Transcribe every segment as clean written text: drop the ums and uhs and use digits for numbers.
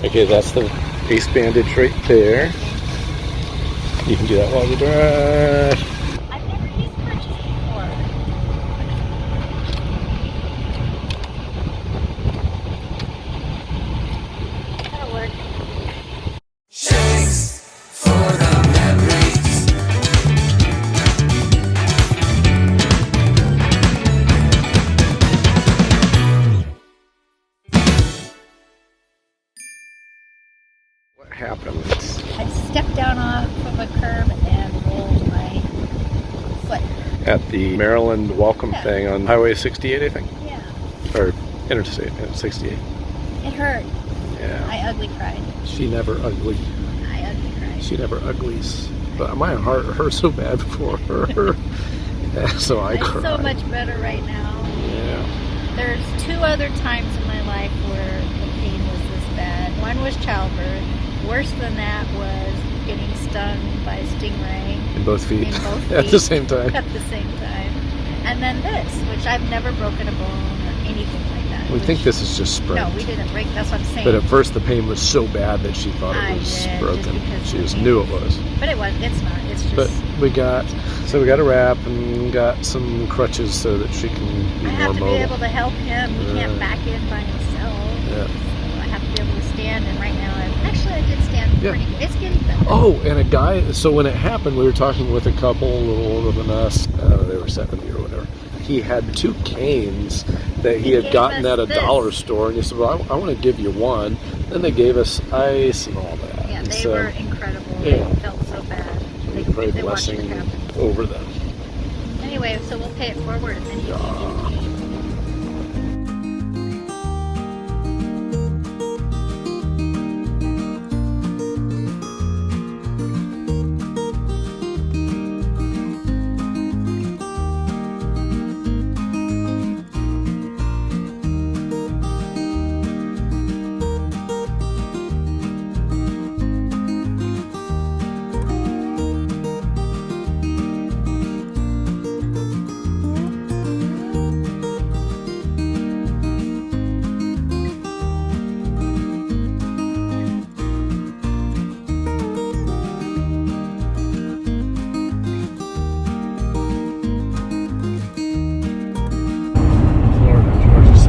Okay, that's the ace bandage right there. You can do that while you drive. I've never used Crutches before. That'll work. Thanks for the memories. What happened? I stepped down off of a curb and rolled my foot. At the Maryland welcome thing on Highway 68, I think? Yeah. Or Interstate 68. It hurt. Yeah. I ugly cried. She never ugly. I ugly cried. She never uglies. But my heart hurt so bad before her. Yeah, so I It's cried. so much better right now. Yeah. There's 2 other times in my life where the pain was this bad. One was childbirth. Worse than that was getting stung by a stingray. In both feet. In both feet. At the same time. At the same time. And then this, which I've never broken a bone or anything like that. We think this is just sprained. No, we didn't break. That's what I'm saying. But at first the pain was so bad that she thought it was broken. She just knew it was. But it was. It's not. It's just. But we got a wrap and got some crutches so that she can be I more have to mobile. be able to help him. He can't back in by himself. Yeah. So I have to be able to stand. And right now, I did stand pretty good. It's getting better. Oh, and a guy, so when it happened, we were talking with a couple a little older than us. They were 70 or whatever. He had 2 canes that he had gotten at a dollar store, and he said, well, I want to give you one. Then they gave us ice and all that. Yeah, and they so, were incredible. yeah. They felt so bad. We pray They watched it blessing happen. over them. Anyway, so we'll pay it forward and then you can give me.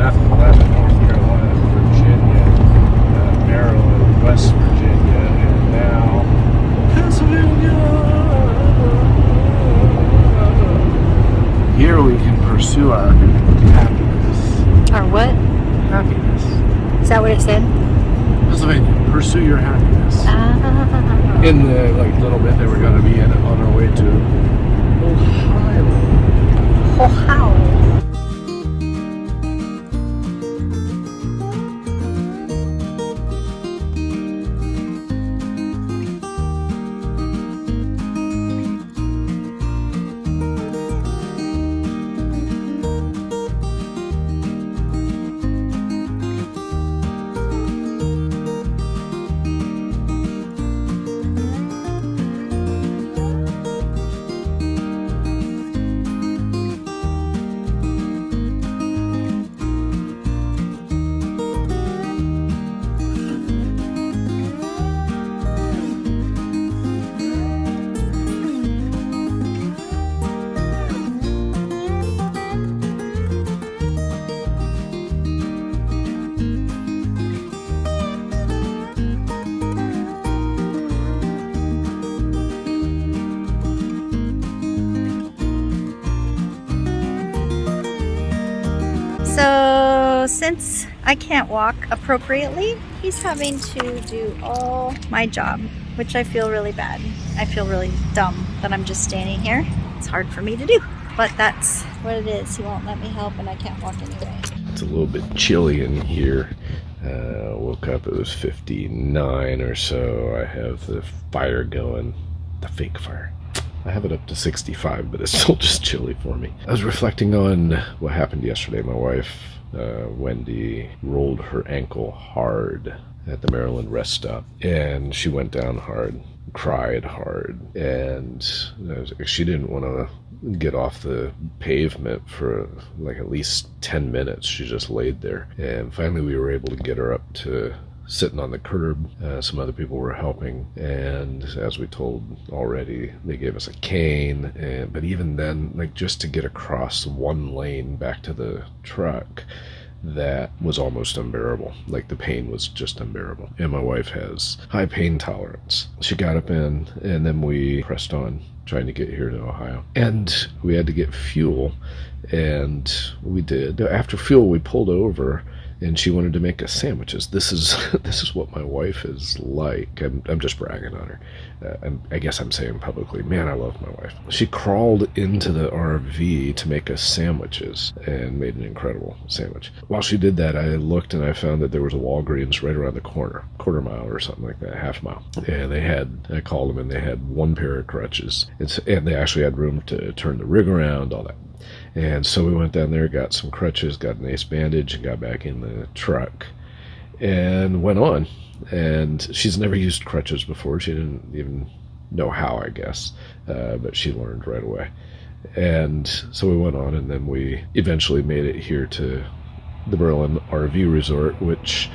South Carolina, North Carolina, Virginia, Maryland, West Virginia, and now Pennsylvania. Here we can pursue our happiness. Our what? Happiness. Is that what it said? Pennsylvania, pursue your happiness. Ah. In the little bit that we're going to be in on our way to Ohio. Ohio. So since I can't walk appropriately, he's having to do all my job, which I feel really bad. I feel really dumb that I'm just standing here. It's hard for me to do, but that's what it is. He won't let me help and I can't walk anyway. It's a little bit chilly in here. Woke up, it was 59 or so. I have the fire going, the fake fire. I have it up to 65, but it's still just chilly for me. I was reflecting on what happened yesterday. My wife, Wendy, rolled her ankle hard at the Maryland rest stop, and she went down hard, cried hard, and she didn't want to get off the pavement for like at least 10 minutes. She just laid there, and finally we were able to get her up to sitting on the curb. Some other people were helping, and as we told already, they gave us a cane. But even then, like, just to get across one lane back to the truck, that was almost unbearable. Like, the pain was just unbearable. And my wife has high pain tolerance. She got up in, and then we pressed on trying to get here to Ohio. And we had to get fuel, and we did. After fuel, we pulled over, and she wanted to make us sandwiches. This is what my wife is like. I'm just bragging on her. I guess I'm saying publicly, man, I love my wife. She crawled into the RV to make us sandwiches and made an incredible sandwich. While she did that, I looked and I found that there was a Walgreens right around the corner, quarter mile or something like that, half mile. And I called them, and they had one pair of crutches. And they actually had room to turn the rig around, all that. And so we went down there, got some crutches, got an ace bandage, and got back in the truck and went on. And she's never used crutches before. She didn't even know how, I guess, but she learned right away. And so we went on, and then we eventually made it here to the Berlin RV Resort, which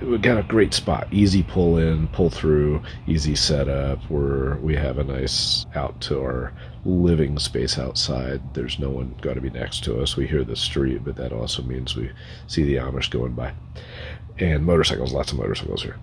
we got a great spot. Easy pull in, pull through, easy setup. We have a nice out to our living space outside. There's no one got to be next to us. We hear the street, but that also means we see the Amish going by. And motorcycles, lots of motorcycles here.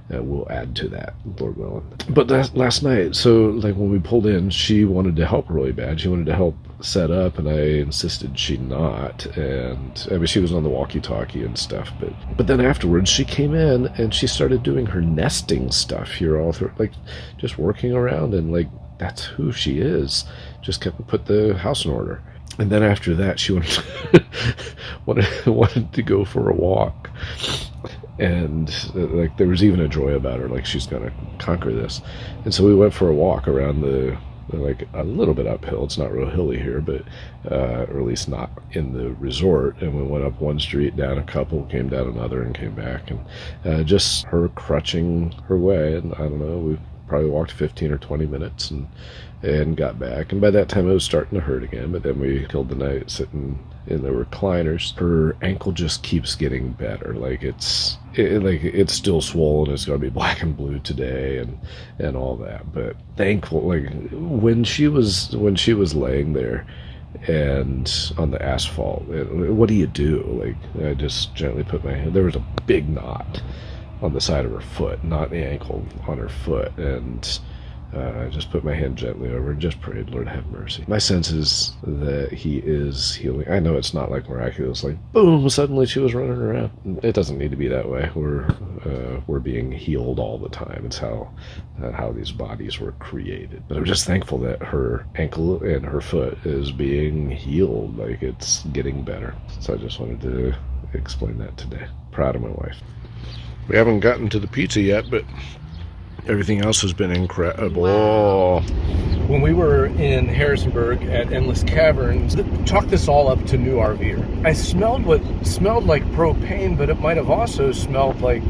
We'll add to that, Lord willing. But last night, so like when we pulled in, she wanted to help really bad. She wanted to help set up, and I insisted she not. And I mean, she was on the walkie-talkie and stuff. But then afterwards, she came in and she started doing her nesting stuff here all through, like just working around, and like that's who she is. Just kept put the house in order. And then after that, she wanted to go for a walk. And like there was even a joy about her, like she's gonna conquer this. And so we went for a walk around like a little bit uphill. It's not real hilly here, but or at least not in the resort. And we went up one street, down a couple, came down another, and came back. And just her crutching her way. And I don't know, we probably walked 15 or 20 minutes and got back. And by that time it was starting to hurt again, but then we killed the night sitting in the recliners. Her ankle just keeps getting better. Like it's still swollen. It's going to be black and blue today and all that. But thankful, like when she was laying there and on the asphalt, what do you do? Like I just gently put my hand. There was a big knot on the side of her foot, not the ankle, on her foot, and I just put my hand gently over and just prayed, Lord, have mercy. My sense is that he is healing. I know it's not like miraculous, like boom, suddenly she was running around. It doesn't need to be that way. We're being healed all the time. It's how these bodies were created. But I'm just thankful that her ankle and her foot is being healed. Like it's getting better. So I just wanted to explain that today. Proud of my wife. We haven't gotten to the pizza yet, but everything else has been incredible. Wow. When we were in Harrisonburg at Endless Caverns, chalk this all up to new RVer. I smelled what smelled like propane, but it might have also smelled like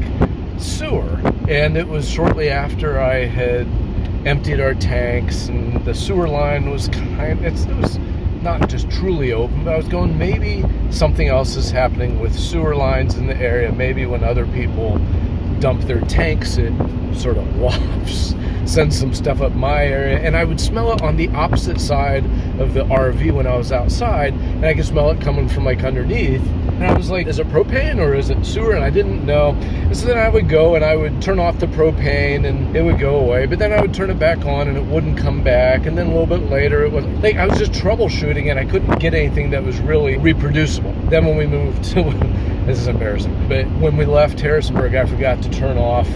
sewer. And it was shortly after I had emptied our tanks, and the sewer line was it was not just truly open, but I was going, maybe something else is happening with sewer lines in the area. Maybe when other people dump their tanks, it sort of wafts, sends some stuff up my area. And I would smell it on the opposite side of the RV when I was outside, and I could smell it coming from like underneath. And I was like, is it propane or is it sewer? And I didn't know. And so then I would go and I would turn off the propane and it would go away, but then I would turn it back on and it wouldn't come back. And then a little bit later, it was like I was just troubleshooting and I couldn't get anything that was really reproducible. Then when we moved to this is embarrassing, but when we left Harrisonburg, I forgot to turn off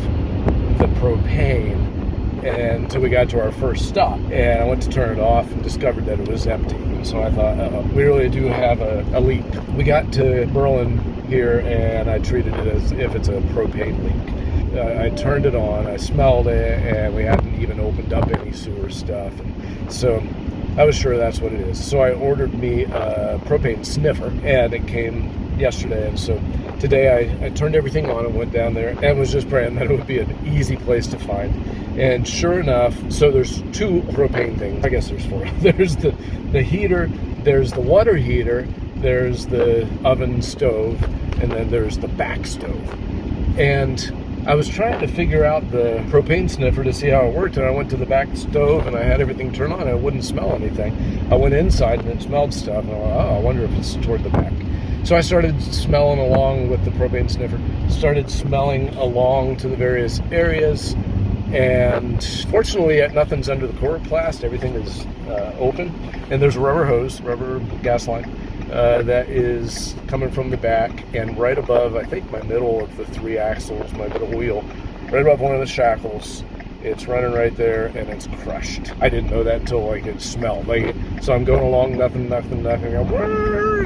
the propane, and so we got to our first stop, and I went to turn it off and discovered that it was empty. And so I thought, we really do have a leak. We got to Berlin here, and I treated it as if it's a propane leak. I turned it on, I smelled it, and we hadn't even opened up any sewer stuff. And so I was sure that's what it is. So I ordered me a propane sniffer, and it came yesterday. And so today I turned everything on and went down there and was just praying that it would be an easy place to find. And sure enough, so there's two propane things. I guess there's four. There's the heater, there's the water heater, there's the oven stove, and then there's the back stove. And I was trying to figure out the propane sniffer to see how it worked, and I went to the back stove and I had everything turned on and it wouldn't smell anything. I went inside and it smelled stuff, and I went, oh, I wonder if it's toward the back. So I started smelling along with the propane sniffer, started smelling along to the various areas, and fortunately nothing's under the coroplast. Everything is open, and there's a rubber gas line that is coming from the back, and right above, I think, my middle of the 3 axles, my middle wheel, right above one of the shackles, it's running right there, and it's crushed. I didn't know that until like it smelled. So I'm going along, nothing.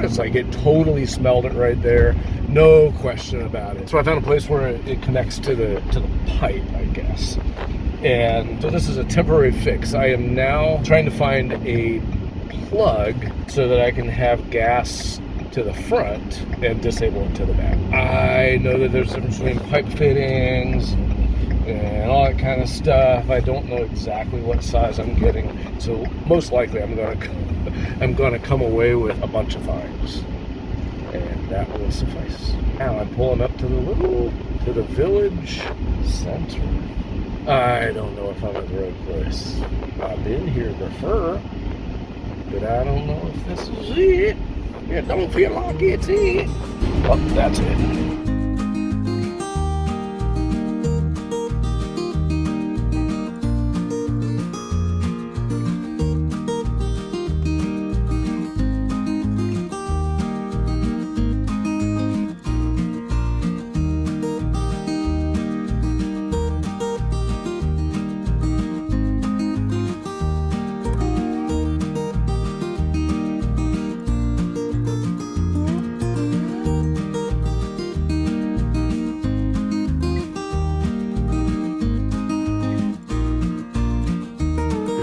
It's like it totally smelled it right there, no question about it. So I found a place where it connects to the pipe, I guess. And so this is a temporary fix. I am now trying to find a plug so that I can have gas to the front and disable it to the back. I know that there's a difference between pipe fittings and all that kind of stuff. I don't know exactly what size I'm getting, so most likely I'm gonna come away with a bunch of things, and that will suffice. Now I'm pulling up to the village center. I don't know if I'm at the right place. I've been here before, but I don't know if this is it. It don't feel like it's it. Oh, that's it.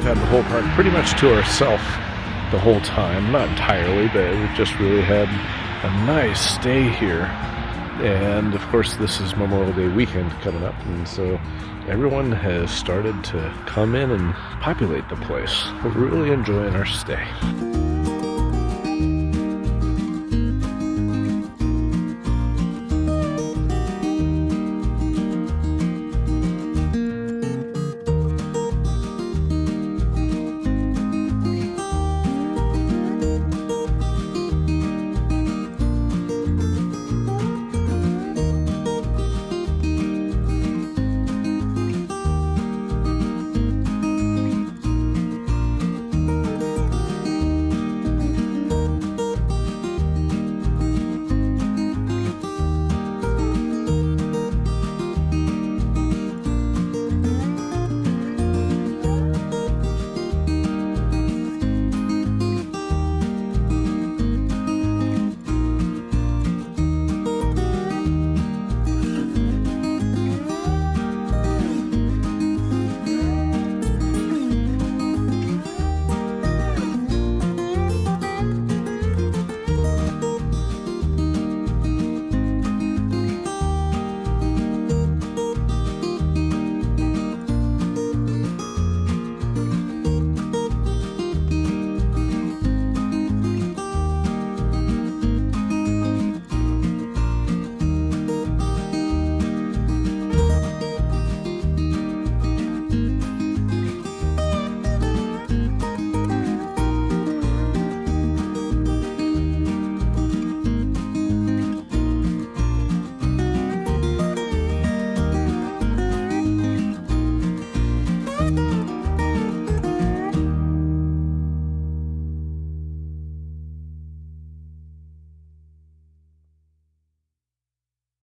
Had the whole park pretty much to ourselves the whole time. Not entirely, but we've just really had a nice stay here. And of course, this is Memorial Day weekend coming up, and so everyone has started to come in and populate the place. We're really enjoying our stay.